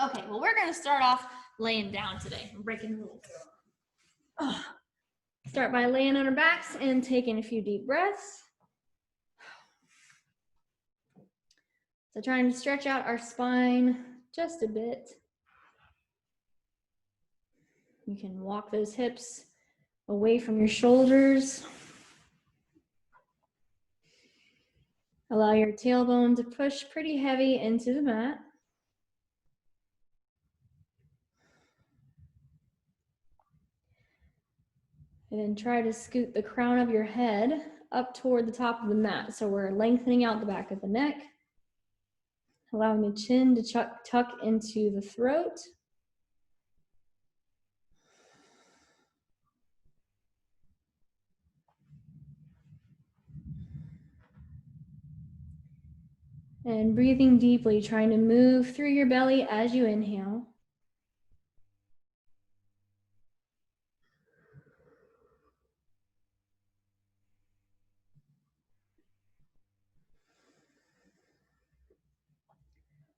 Okay, well, we're gonna start off laying down today. I'm breaking the rules. Start by laying on our backs and taking a few deep breaths. So trying to stretch out our spine just a bit. You can walk those hips away from your shoulders. Allow your tailbone to push pretty heavy into the mat. And then try to scoot the crown of your head up toward the top of the mat. So we're lengthening out the back of the neck, allowing the chin to tuck into the throat. And breathing deeply, trying to move through your belly as you inhale.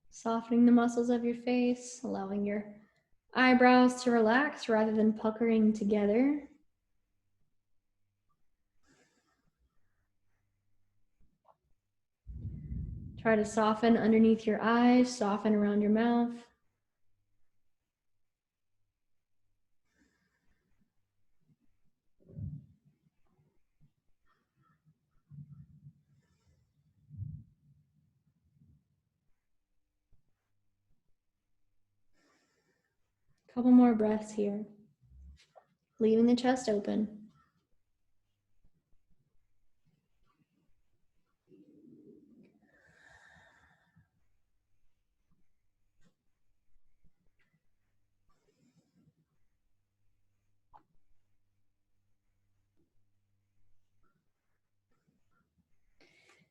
Softening the muscles of your face, allowing your eyebrows to relax rather than puckering together. Try to soften underneath your eyes, soften around your mouth. Couple more breaths here. Leaving the chest open.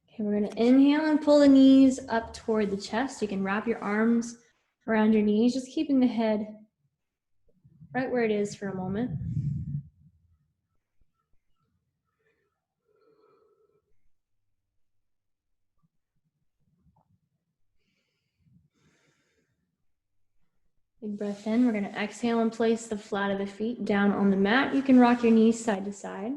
Okay, we're gonna inhale and pull the knees up toward the chest. You can wrap your arms around your knees, just keeping the head right where it is for a moment. Big breath in. We're going to exhale and place the flat of the feet down on the mat. You can rock your knees side to side.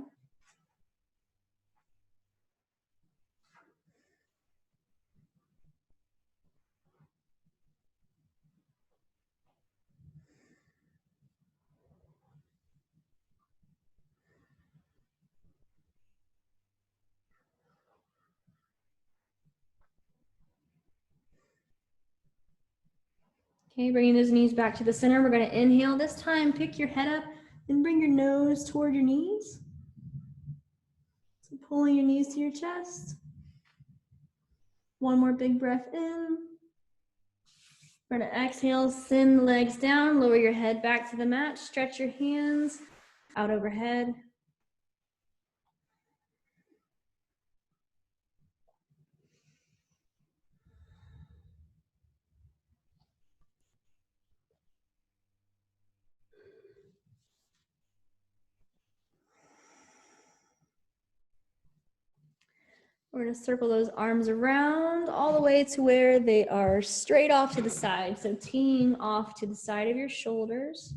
Okay, bringing those knees back to the center. We're going to inhale this time. Pick your head up and bring your nose toward your knees. So pulling your knees to your chest. One more big breath in. We're going to exhale, send the legs down, lower your head back to the mat, stretch your hands out overhead. We're going to circle those arms around all the way to where they are straight off to the side. So teeing off to the side of your shoulders.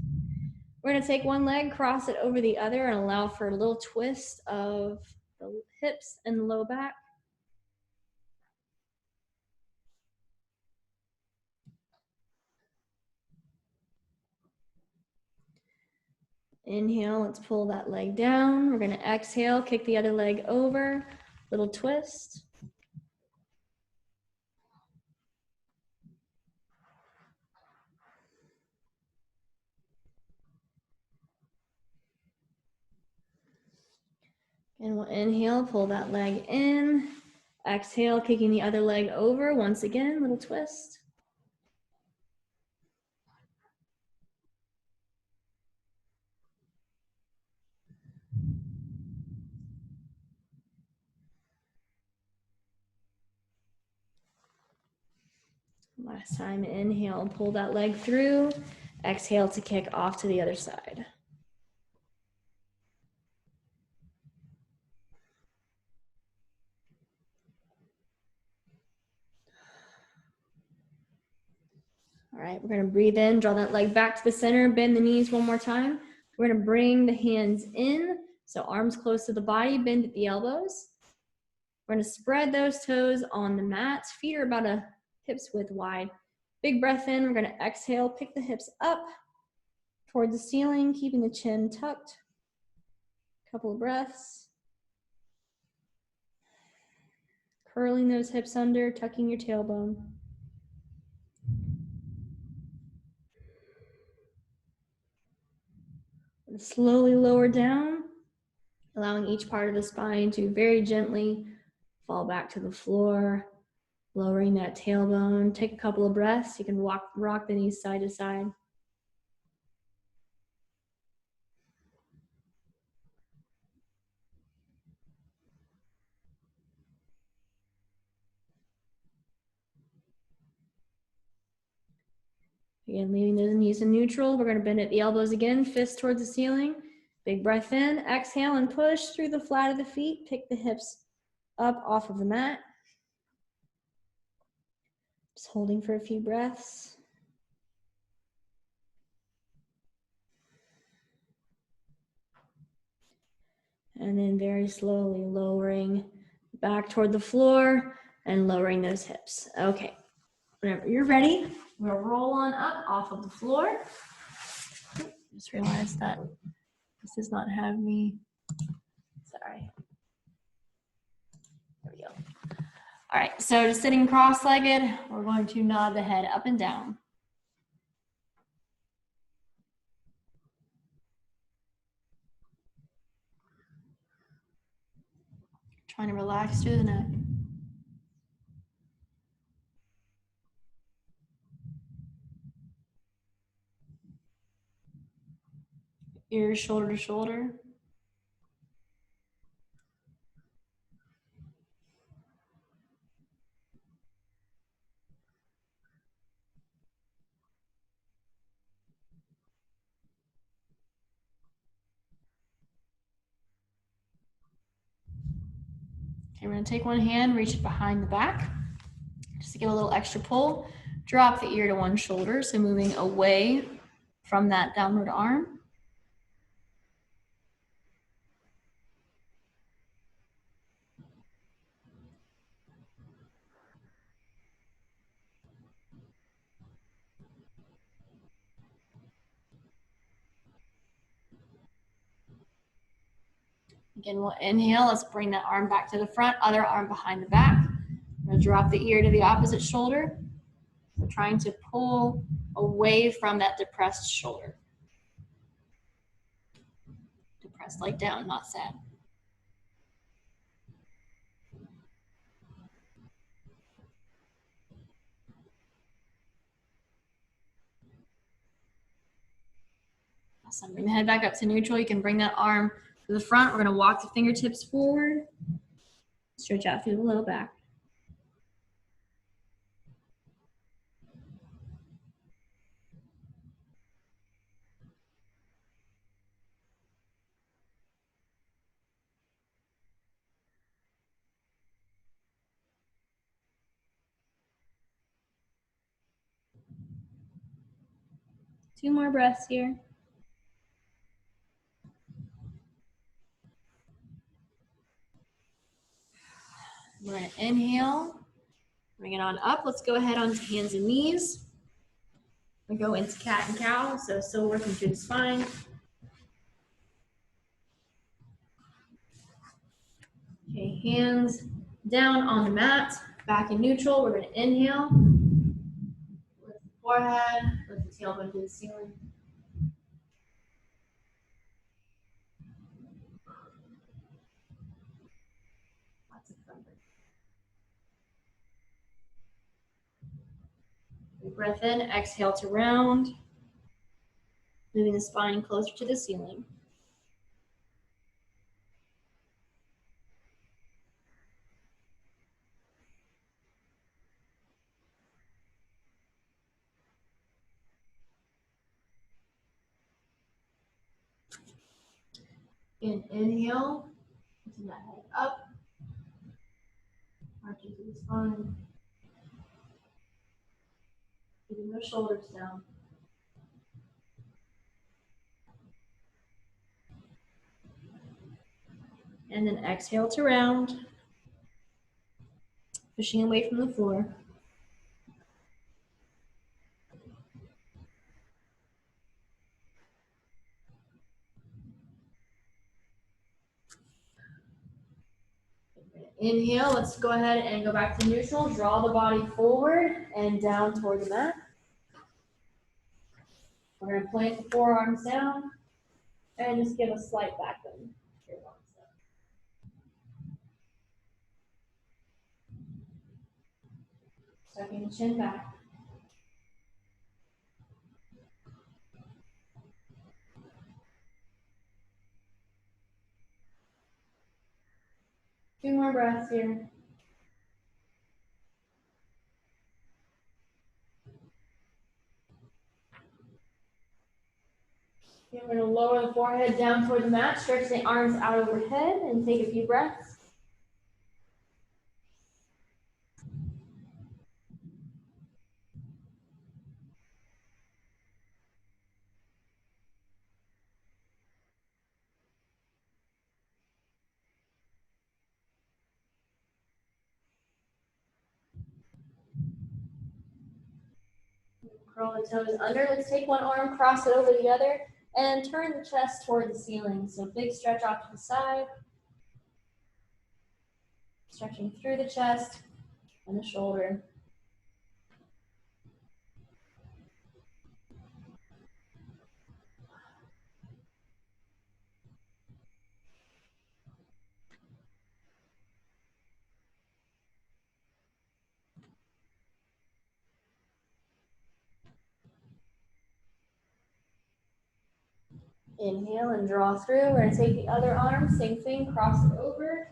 We're going to take one leg, cross it over the other, and allow for a little twist of the hips and the low back. Inhale, let's pull that leg down. We're going to exhale, kick the other leg over, little twist. And we'll inhale, pull that leg in. Exhale, kicking the other leg over. Once again, little twist. Last time, inhale, pull that leg through. Exhale to kick off to the other side. All right, we're gonna breathe in, draw that leg back to the center, bend the knees one more time. We're gonna bring the hands in, so arms close to the body, bend at the elbows. We're gonna spread those toes on the mat. Feet are about a hips width wide. Big breath in, we're gonna exhale, pick the hips up toward the ceiling, keeping the chin tucked. Couple of breaths. Curling those hips under, tucking your tailbone. Slowly lower down, allowing each part of the spine to very gently fall back to the floor, lowering that tailbone. Take a couple of breaths. You can rock the knees side to side. Again, leaving those knees in neutral. We're going to bend at the elbows again, fists towards the ceiling. Big breath in, exhale and push through the flat of the feet. Pick the hips up off of the mat. Just holding for a few breaths. And then very slowly lowering back toward the floor and lowering those hips. Okay, whenever you're ready, we'll roll on up off of the floor. Just realized that this does not have me. Sorry. There we go. All right, so just sitting cross-legged, we're going to nod the head up and down. Trying to relax through the neck. Ears shoulder to shoulder. Okay, we're gonna take one hand, reach it behind the back, just to get a little extra pull. Drop the ear to one shoulder, so moving away from that downward arm. Again, we'll inhale, let's bring that arm back to the front, other arm behind the back. We're gonna drop the ear to the opposite shoulder. We're trying to pull away from that depressed shoulder. Depressed like down, not sad. Awesome, bring the head back up to neutral. You can bring that arm to the front. We're gonna walk the fingertips forward. Stretch out through the low back. Two more breaths here. We're gonna inhale, bring it on up. Let's go ahead onto hands and knees. We go into cat and cow, so still working through the spine. Okay, hands down on the mat, back in neutral. We're gonna inhale, lift the forehead, lift the tailbone to the ceiling. Lots of thunder. Big breath in, exhale to round, moving the spine closer to the ceiling. And inhale, lifting that head up, arching through the spine. Keeping those shoulders down. And then exhale to round. Pushing away from the floor. Inhale, let's go ahead and go back to neutral. Draw the body forward and down toward the mat. We're going to plant the forearms down and just give a slight back bend. Sucking the chin back. Two more breaths here. You're going to lower the forehead down toward the mat, stretch the arms out overhead, and take a few breaths. Curl the toes under. Let's take one arm, cross it over the other, and turn the chest toward the ceiling. So big stretch off to the side. Stretching through the chest and the shoulder. Inhale and draw through. We're going to take the other arm, same thing, cross it over.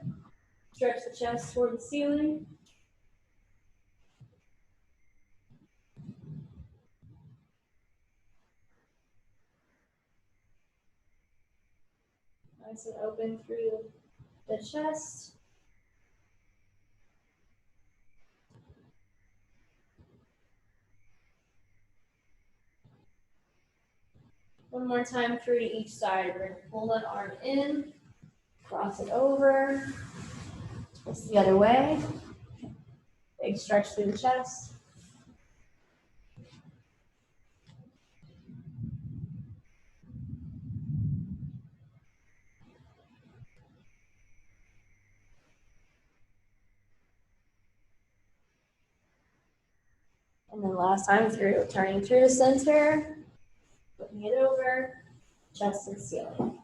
Stretch the chest toward the ceiling. Nice and open through the chest. One more time through to each side. We're going to pull that arm in, cross it over, twist the other way. Big stretch through the chest. And then last time through, turning through the center, flipping it over, chest and ceiling. All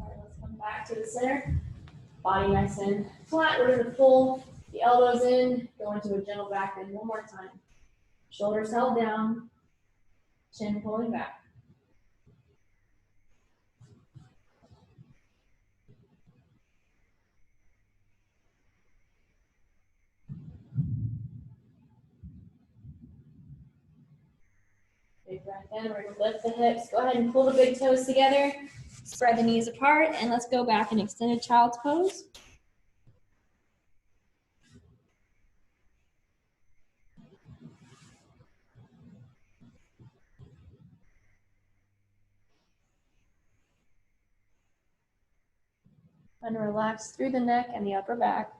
right, let's come back to the center. Body nice and flat. We're going to pull the elbows in, go into a gentle back bend one more time. Shoulders held down, chin pulling back. Big breath in. We're going to lift the hips. Go ahead and pull the big toes together. Spread the knees apart, and let's go back in extended child's pose. And relax through the neck and the upper back.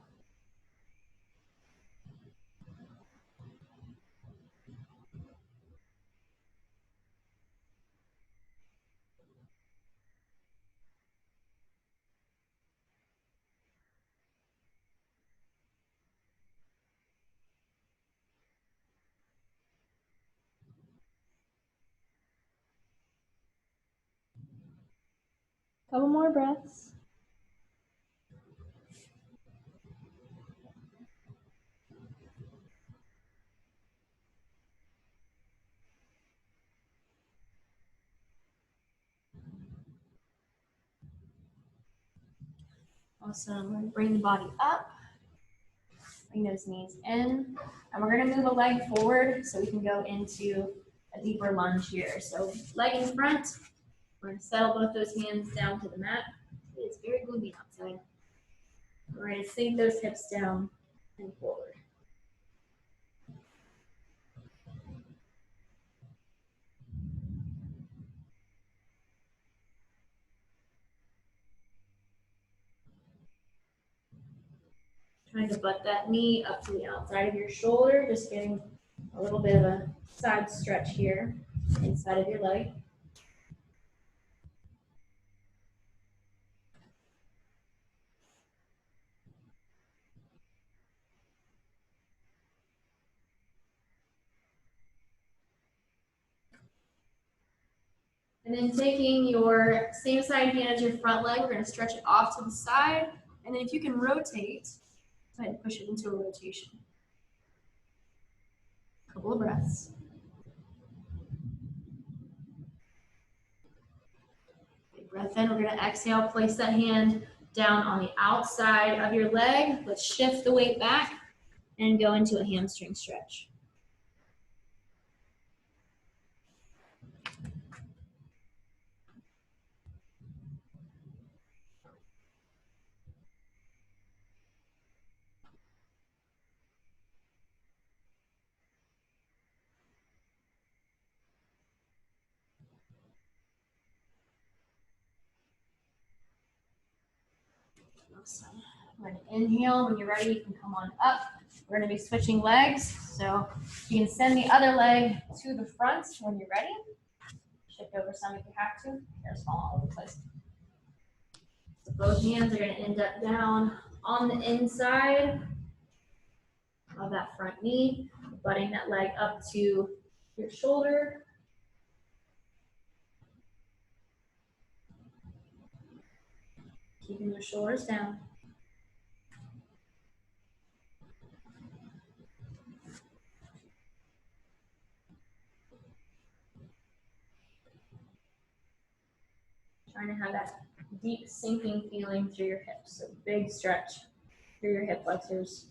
Couple more breaths. Awesome. We're going to bring the body up. Bring those knees in. And we're gonna move a leg forward so we can go into a deeper lunge here. So leg in front. We're gonna settle both those hands down to the mat. It's very gloomy outside. We're gonna sink those hips down and forward. Trying to butt that knee up to the outside of your shoulder, just getting a little bit of a side stretch here inside of your leg. And then taking your same side hand as your front leg, we're going to stretch it off to the side. And then if you can rotate, go ahead and push it into a rotation. Couple of breaths. Big breath in. We're going to exhale. Place that hand down on the outside of your leg. Let's shift the weight back and go into a hamstring stretch. Awesome. We're going to inhale. When you're ready, you can come on up. We're going to be switching legs. So you can send the other leg to the front when you're ready. Shift over some if you have to. Hair's falling all over the place. So both hands are going to end up down on the inside of that front knee, butting that leg up to your shoulder. Keeping your shoulders down. Trying to have that deep sinking feeling through your hips. So big stretch through your hip flexors.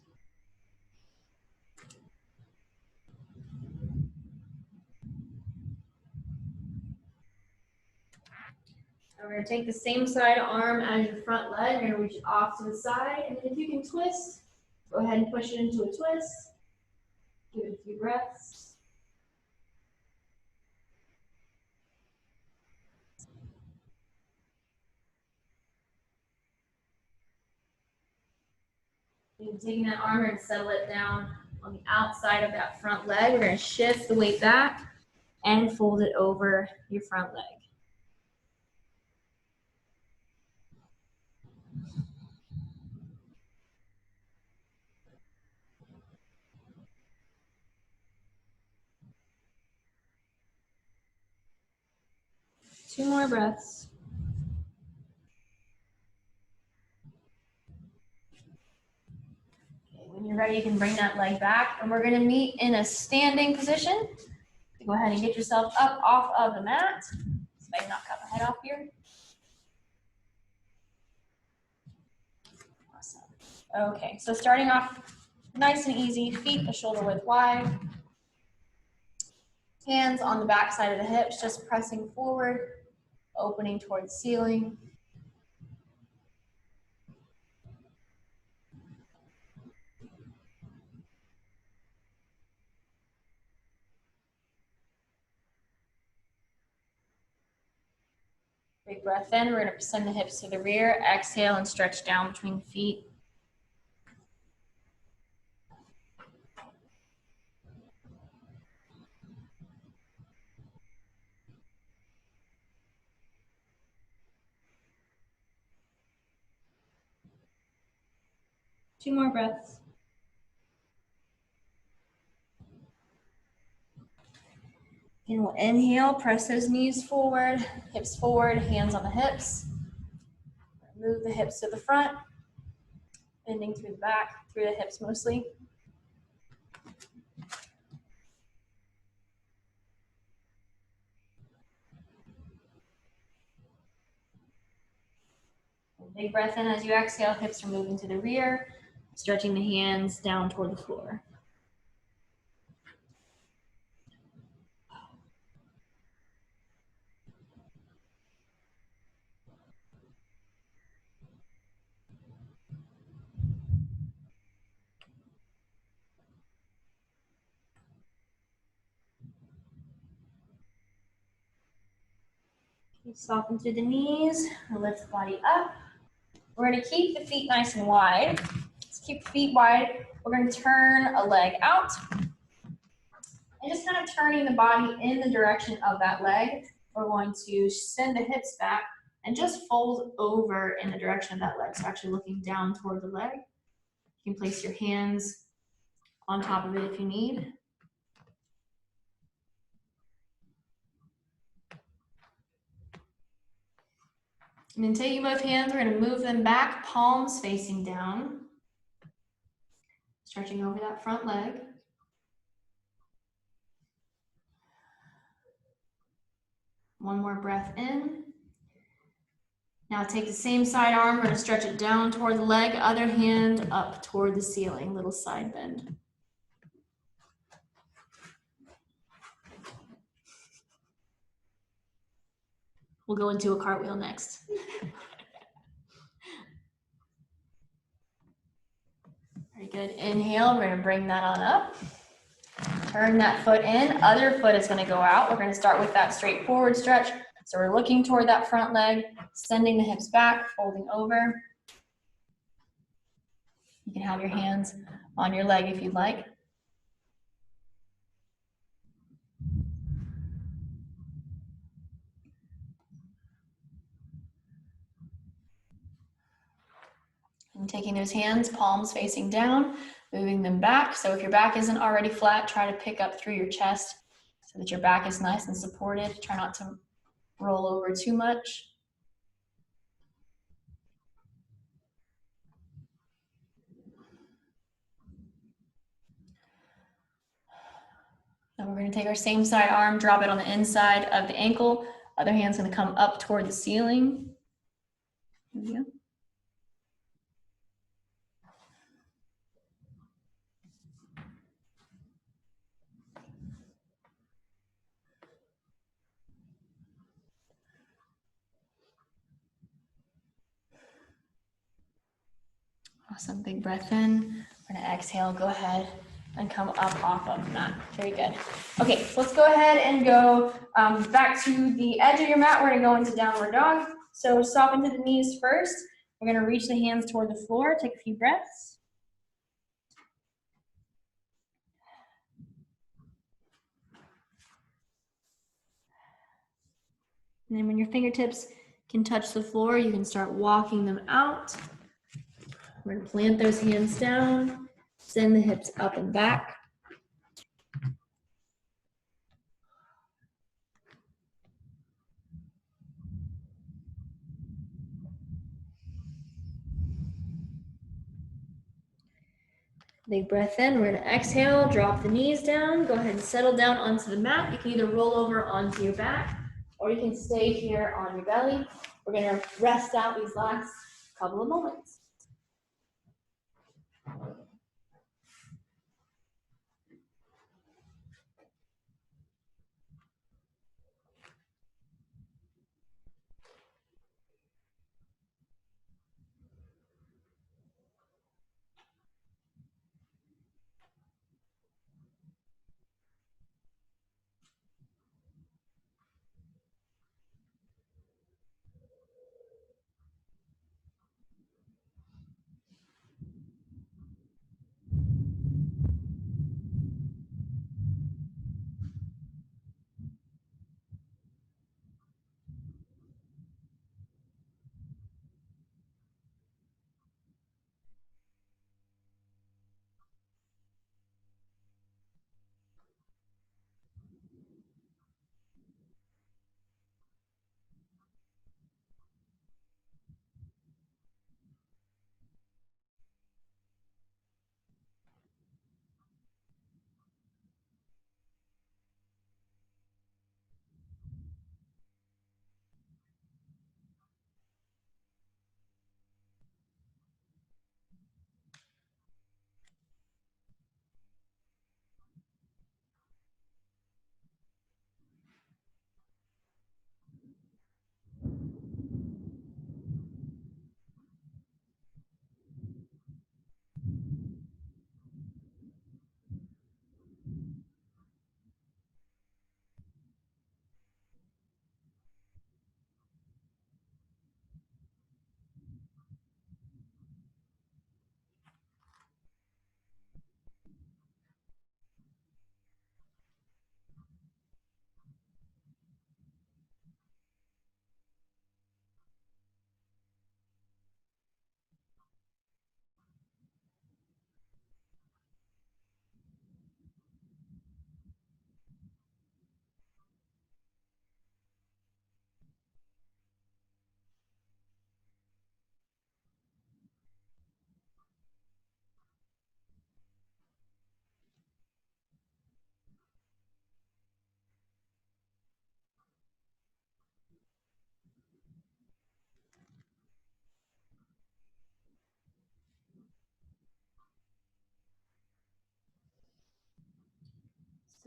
We're going to take the same side arm as your front leg. You're going to reach it off to the side. And then if you can twist, go ahead and push it into a twist. Give it a few breaths. And taking that arm and settle it down on the outside of that front leg. We're going to shift the weight back and fold it over your front leg. Two more breaths. Okay, when you're ready, you can bring that leg back, and we're going to meet in a standing position. Go ahead and get yourself up off of the mat. So I can not cut my head off here. Awesome. Okay, so starting off nice and easy, feet a shoulder width wide. Hands on the back side of the hips, just pressing forward, opening towards ceiling. Big breath in. We're going to send the hips to the rear. Exhale and stretch down between the feet. Two more breaths. And we'll inhale, press those knees forward, hips forward, hands on the hips. Move the hips to the front, bending through the back, through the hips mostly. Big breath in as you exhale, hips are moving to the rear. stretching the hands down toward the floor. Soften through the knees, lift the body up. We're gonna keep the feet nice and wide. Let's keep the feet wide. We're gonna turn a leg out and just kind of turning the body in the direction of that leg. We're going to send the hips back and just fold over in the direction of that leg. So actually looking down toward the leg. You can place your hands on top of it if you need. And then taking both hands, we're gonna move them back, palms facing down. Stretching over that front leg. One more breath in. Now take the same side arm, we're gonna stretch it down toward the leg, other hand up toward the ceiling, little side bend. We'll go into a cartwheel next. Very good, inhale, we're gonna bring that on up. Turn that foot in, other foot is gonna go out. We're gonna start with that straight forward stretch. So we're looking toward that front leg, sending the hips back, folding over. You can have your hands on your leg if you'd like. And taking those hands, palms facing down, moving them back. So if your back isn't already flat, try to pick up through your chest so that your back is nice and supported. Try not to roll over too much. Then we're going to take our same side arm, drop it on the inside of the ankle. Other hand's going to come up toward the ceiling. There we go. Awesome, big breath in. We're gonna exhale, go ahead and come up off of the mat. Very good. Okay, so let's go ahead and go back to the edge of your mat. We're gonna go into downward dog. So soften to the knees first. We're gonna reach the hands toward the floor, take a few breaths. And then when your fingertips can touch the floor, you can start walking them out. We're gonna plant those hands down, send the hips up and back. Big breath in, we're gonna exhale, drop the knees down, go ahead and settle down onto the mat. You can either roll over onto your back or you can stay here on your belly. We're gonna rest out these last couple of moments.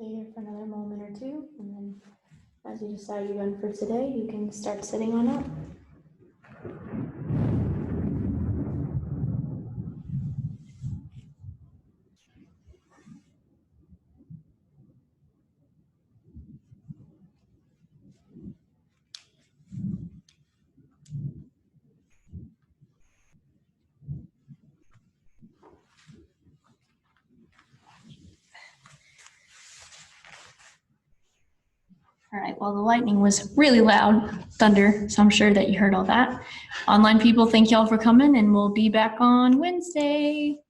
Stay here for another moment or two, and then as you decide you're done for today, you can start sitting on up. All right, well, the lightning was really loud, thunder, so I'm sure that you heard all that. Online people, thank y'all for coming, and we'll be back on Wednesday.